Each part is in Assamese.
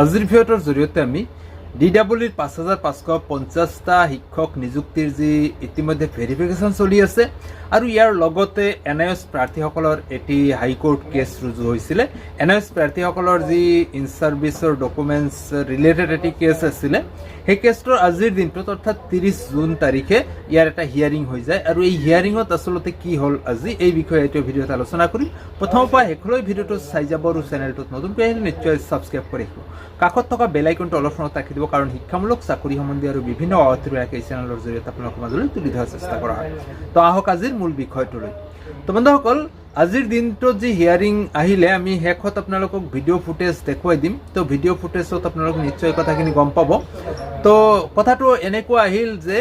আজিৰ ভিডিঅ'টোৰ জৰিয়তে আমি DWৰ 5550টা শিক্ষক নিযুক্তিৰ যি ইতিমধ্যে ভেৰিফিকেশ্যন চলি আছে আৰু ইয়াৰ লগতে NIOS প্ৰাৰ্থীসকলৰ এটি হাইকোৰ্ট কেছ ৰুজু হৈছিলে। NIOS প্ৰাৰ্থীসকলৰ যি ইন ছাৰ্ভিচৰ ডকুমেণ্টছ ৰিলেটেড এটি কেছ আছিলে, সেই কেছটোৰ আজিৰ দিনটোত অৰ্থাৎ 30 জুন তাৰিখে ইয়াৰ এটা হিয়াৰিং হৈ যায় আৰু এই হিয়াৰিঙত আচলতে কি হ'ল আজি এই বিষয়ে এইটো ভিডিঅ'ত আলোচনা কৰিম। প্ৰথমৰ পৰা শেষলৈ ভিডিঅ'টো চাই যাব আৰু চেনেলটোত নতুনকৈ আহিলে নিশ্চয় ছাবস্ক্ৰাইব কৰি ৰাখিব। কাষত থকা বেল আইকনটো অলপ ৰাখি দিব, কাৰণ শিক্ষামূলক চাকৰি সম্বন্ধীয় আৰু বিভিন্ন অৰ্থবিলাক এই চেনেলৰ জৰিয়তে আপোনালোকৰ মাজলৈ তুলি ধৰাৰ চেষ্টা কৰা হয়। তো আহক আজিৰ মূল বিষয়টোলৈ। তো বন্ধুসকল, আজিৰ দিনটোত যি হিয়াৰিং আহিলে আমি শেষত আপোনালোকক ভিডিঅ' ফুটেজ দেখুৱাই দিম। তো ভিডিঅ' ফুটেজত আপোনালোকে নিশ্চয় কথাখিনি গম পাব। তো কথাটো এনেকুৱা আহিল যে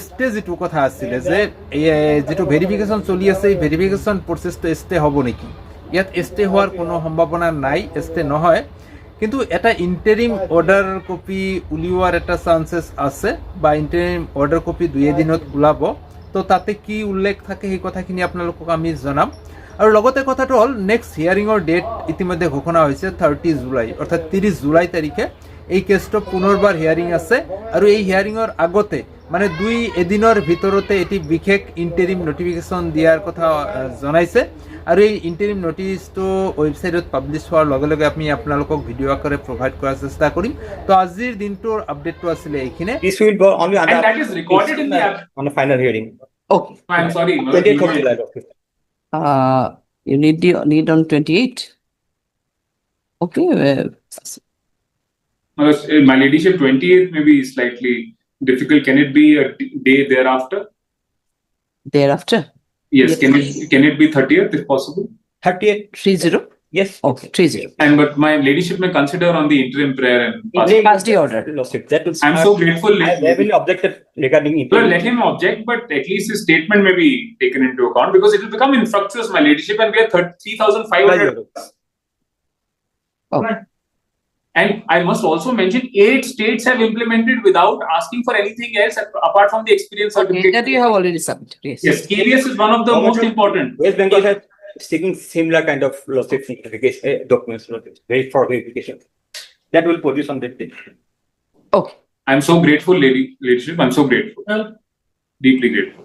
ষ্টে যিটো কথা আছিলে যে যিটো ভেৰিফিকেশ্যন চলি আছে, এই ভেৰিফিকেশ্যন প্ৰচেছটো ষ্টে হ'ব নেকি? ইয়াত ষ্টে হোৱাৰ কোনো সম্ভাৱনা নাই, ষ্টে নহয়। কিন্তু এটা ইণ্টাৰিম অৰ্ডাৰ কপি উলিওৱাৰ এটা চান্সেছ আছে বা ইণ্টাৰিম অৰ্ডাৰ কপি 2 দিনত ওলাব। তো তাতে কি উল্লেখ থাকে সেই কথাখিনি আপোনালোকক আমি জনাম। আৰু লগতে কথাটো হ'ল নেক্সট হিয়াৰিঙৰ ডেট ইতিমধ্যে ঘোষণা হৈছে 30 জুলাই, অৰ্থাৎ 30 জুলাই তাৰিখে এই কেছটো পুনৰবাৰ হিয়াৰিং আছে। আৰু এই হিয়াৰিঙৰ আগতে মানে 2 এদিনৰ ভিতৰতে এটি বিশেষ ইণ্টাৰিম নটিফিকেশ্যন দিয়াৰ কথা জনাইছে। আৰু এই ইণ্টাৰিম নটিচটো ৱেবছাইটত পাব্লিছ হোৱাৰ লগে লগে আমি আপোনালোকক ভিডিঅ' আকাৰে প্ৰভাইড কৰাৰ চেষ্টা কৰিম। তো আজিৰ দিনটোৰ আপডেটটো আছিলে এইখিনি। This will go only And that is recorded in the app. on the final hearing. Okay. I'm sorry. 28th of July. You need on 28. Okay. My ladyship, 28th may be slightly difficult. Can it be a day thereafter? Thereafter. Yes. Can it be 30th if possible? 30th. 30. Yes. Okay. 30. And but my ladyship may consider on the interim prayer and Pass the order. That will I'm so grateful. I heavily objected regarding it. Well, let him object, but at least his statement may be taken into account because it will become infructuous, my ladyship, and we are 3,500. Okay. And I must also mention 8 states have implemented without asking for anything else apart from the experience Okay. certificate. That you have already submitted. Yes. Yes, KVS is one of the most important. West Bengal has seeking similar kind of loss of certification documents, very for verification. That will produce on that day. Okay. I'm so grateful, ladyship. I'm so grateful. Deeply grateful.